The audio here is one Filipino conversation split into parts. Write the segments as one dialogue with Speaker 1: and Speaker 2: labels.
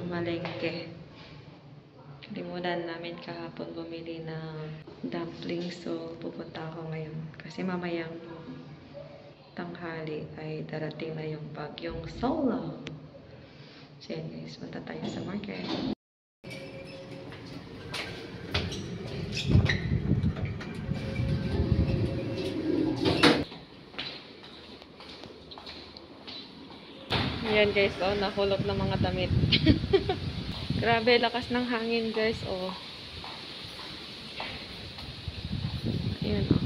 Speaker 1: malengke. Limunan namin kahapon bumili ng dumplings. So, pupunta ako ngayon. Kasi mamayang tanghali ay darating na yung bagyong Solo. So, yan guys. Punta tayo sa market. Yan guys. Oh, nahulog ng mga damit. Grabe, lakas ng hangin guys, oh. Ayan, oh.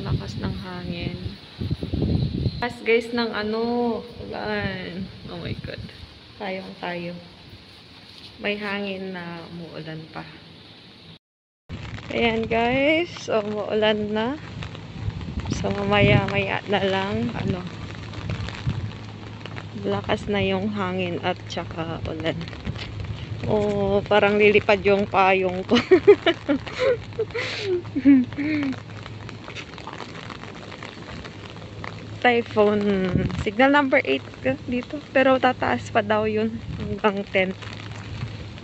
Speaker 1: Lakas ng hangin. Lakas guys ng ulan. Oh my God. Tayo. May hangin na umuulan pa. Ayan guys, so umuulan na. So mamaya-maya na lang, lakas na yung hangin at saka ulan. Oh, parang lilipad yung payong ko. Typhoon. Signal number 8 dito. Pero tataas pa daw yun hanggang 10.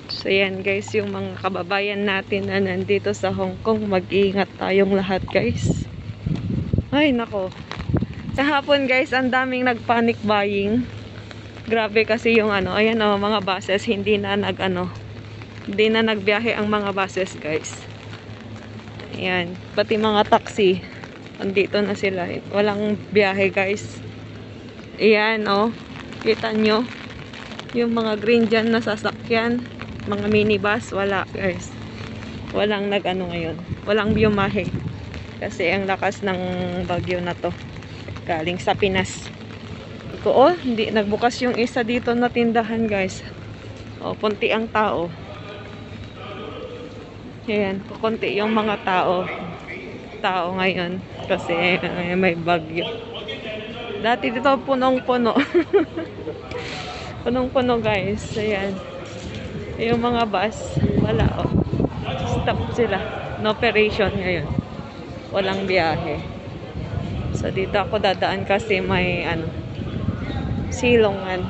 Speaker 1: So, yan guys, yung mga kababayan natin na nandito sa Hong Kong. Mag-iingat tayong lahat guys. Ay, nako. Kahapon guys, ang daming nag-panic buying. Grabe kasi yung ayan mga buses, hindi na nagbiyahe ang mga buses, guys. Ayan, pati mga taxi, andito na sila. Walang biyahe, guys. Ayan, oh. Kita nyo? Yung mga green dyan na sasakyan, mga minibus, wala, guys. Walang ngayon. Walang biyahe. Kasi ang lakas ng bagyo na to. Galing sa Pinas. Oh, hindi nagbukas yung isa dito na tindahan guys. Oh, punti ang tao. Ayan, konti yung mga tao ngayon kasi may bagyo. Dati dito punong-puno. Punong-puno guys. Ayan. Yung mga bus, wala oh. Stop sila. No operation ngayon. Walang biyahe. So dito ako dadaan kasi may silongan.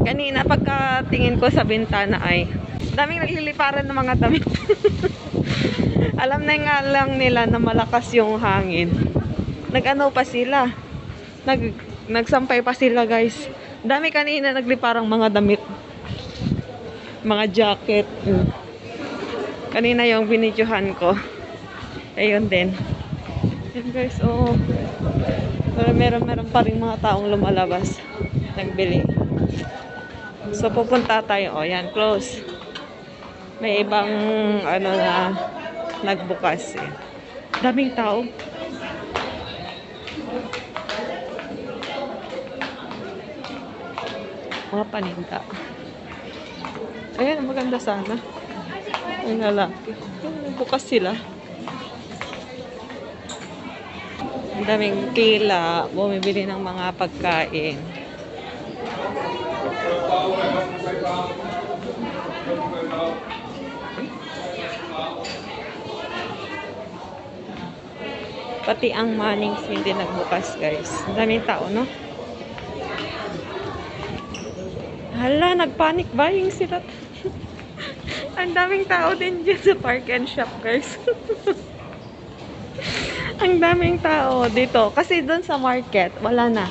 Speaker 1: Kanina pagkatingin ko sa bintana ay daming nagliliparan ng mga damit. Alam na nga lang nila na malakas yung hangin. Pa sila. Nagsampay pa sila guys. Dami kanina nagliparang mga damit. Mga jacket. Kanina yung binidyohan ko. Ayun din. Yan guys, oh. Pero meron pa rin mga taong lumalabas. Nagbili. So, pupunta tayo. Oh, yan, close. May ibang, na nagbukas. Eh. Daming tao. Mga paninda. Ayan, maganda sana. Ay, lalaki. Bukas sila. Ang daming pila, bumibili ng mga pagkain. Pati ang Mannings hindi nagbukas guys. Ang daming tao, no? Hala, nag-panic buying sila. Ang daming tao din dyan sa Park and Shop guys. Ang daming tao dito. Kasi doon sa market, wala na.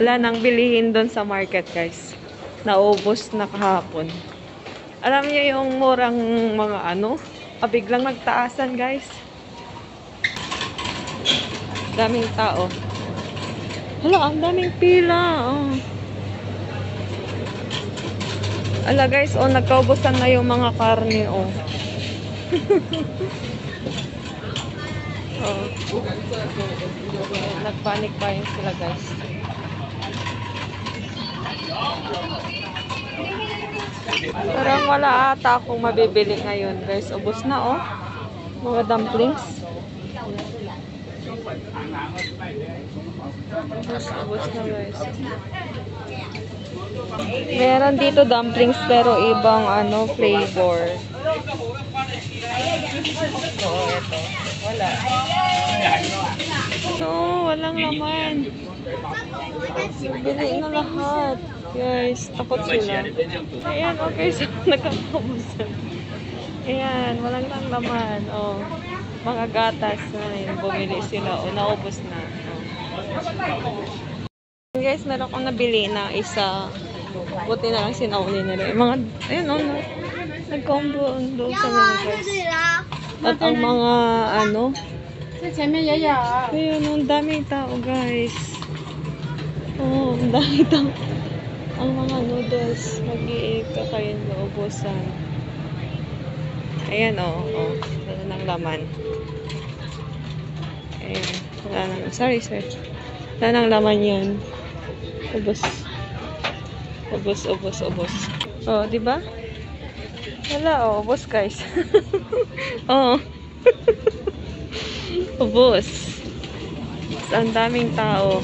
Speaker 1: Wala nang bilihin doon sa market, guys. Naubos na kahapon. Alam niyo yung murang mga biglang nagtaasan, guys. Daming tao. Hala, ang daming pila. Oh. Ala, guys, nagkaubusan na yung mga karne, oh. Oh. Nag-panic buying sila guys. Parang wala ata akong mabibili ngayon guys. Ubos na oh. Mga dumplings. Ubos na guys. Meron dito dumplings pero ibang flavor. Oh, ito. Wala. No, walang laman. Bili na lahat. Guys, takot sila. Ayan, okay. So, nagkakabusan. Ayan, walang lang laman. Oh, mga gatas. Ayan, bumili sila. O, naubos na. Oh. Guys, meron akong nabili na isa. Buti na lang sinauli na rin. Mga, ayun, no. Nag-combo ang doon sa mga guys. At ang mga, ano. Ayun, ang daming tao, guys. Oh, ang daming tao. Ang mga noodles, mag-i-kakain naubusan. Ayan, oh. Oh, wala ng laman. Ayan, wala nang, sorry. Wala nang laman yan. Ubos. Oh, di ba? Wala, oh. Ubos, guys. Oh. Ubos. Ang daming tao.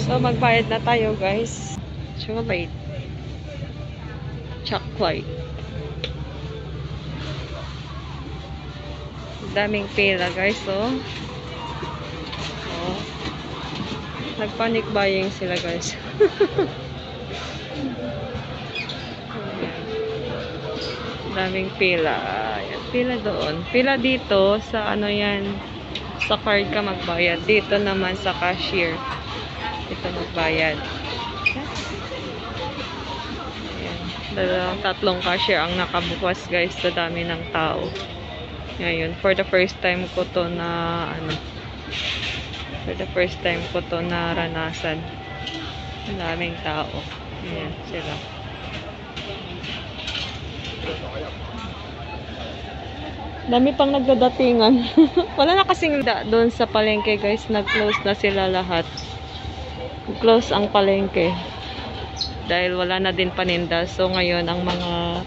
Speaker 1: So, magbayad na tayo, guys. Chocolate. Daming pila, guys, oh. Oh. Nagpanic buying sila, guys. Daming pila. Ayan, pila doon. Pila dito sa ano yan. Sa card ka magbayad. Dito naman sa cashier. Ito magbayad. Ayan. Tatlong cashier ang nakabukas, guys. Sa dami ng tao. Ngayon, for the first time ko to na naranasan. Ang daming tao. Ayan sila. Dami pang nagdadatingan. Wala na kasing doon sa palengke, guys. Nag-close na sila lahat. Close ang palengke. Dahil wala na din paninda. So, ngayon, ang mga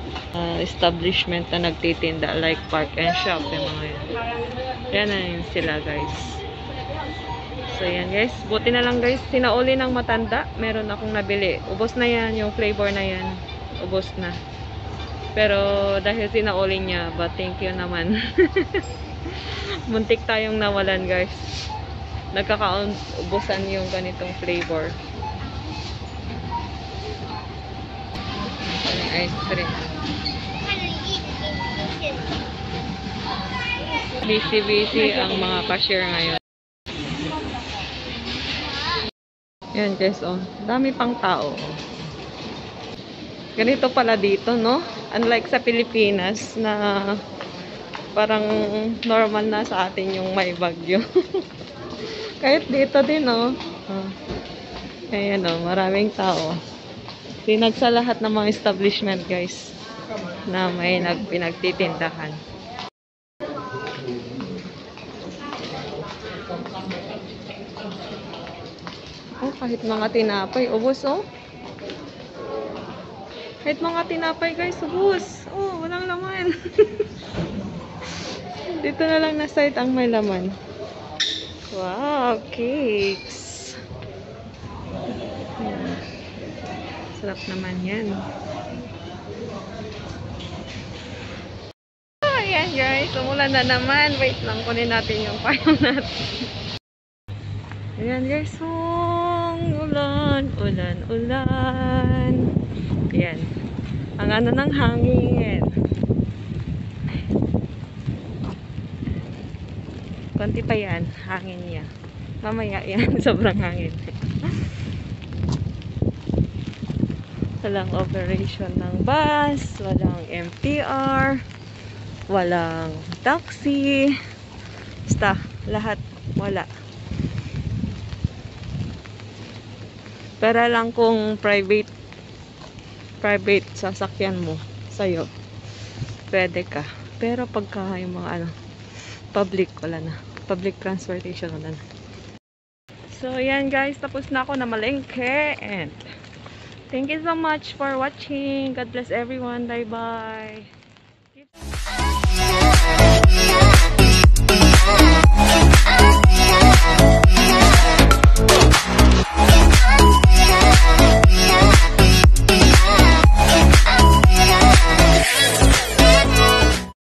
Speaker 1: establishment na nagtitinda, like park and shop, yung mga yan. Yan na yun sila, guys. So, yan, guys. Buti na lang, guys. Sinauli ng matanda. Meron akong nabili. Ubos na yan. Yung flavor na yan. Ubos na. Pero dahil sinauli niya, but thank you naman. Muntik tayong nawalan, guys. Nagkakaubusan yung ganitong flavor. Ice cream. Busy ang mga cashier ngayon. Yan, guys, oh. Dami pang tao. Ganito pala dito, no? Unlike sa Pilipinas na parang normal na sa atin yung may bagyo. Kahit dito din, no? Oh. Ayan, oh. Maraming tao. Tinag sa lahat ng mga establishment, guys, na may pinagtitindahan. Oh, kahit mga tinapay, ubos, oh. Kahit mga tinapay, guys, ubos. Oh, walang laman. Dito na lang na side ang may laman. Wow, cakes. Sarap naman yan. Oh, ayan, guys. Umulan na naman. Wait lang, kunin natin yung payong natin. Ayan, guys. Ulan. Ayan. Ang ano ng hangin. Konti pa yan. Hangin niya. Mamaya yan. Sobrang hangin. Walang operation ng bus. Walang MTR. Walang taxi. Basta. Lahat. Wala. Pero lang kung private sasakyan mo sa'yo, pwede ka. Pero pagka yung mga public, wala na. Public transportation, wala na. So, yan, guys. Tapos na ako na malengke. And thank you so much for watching. God bless everyone. Bye-bye.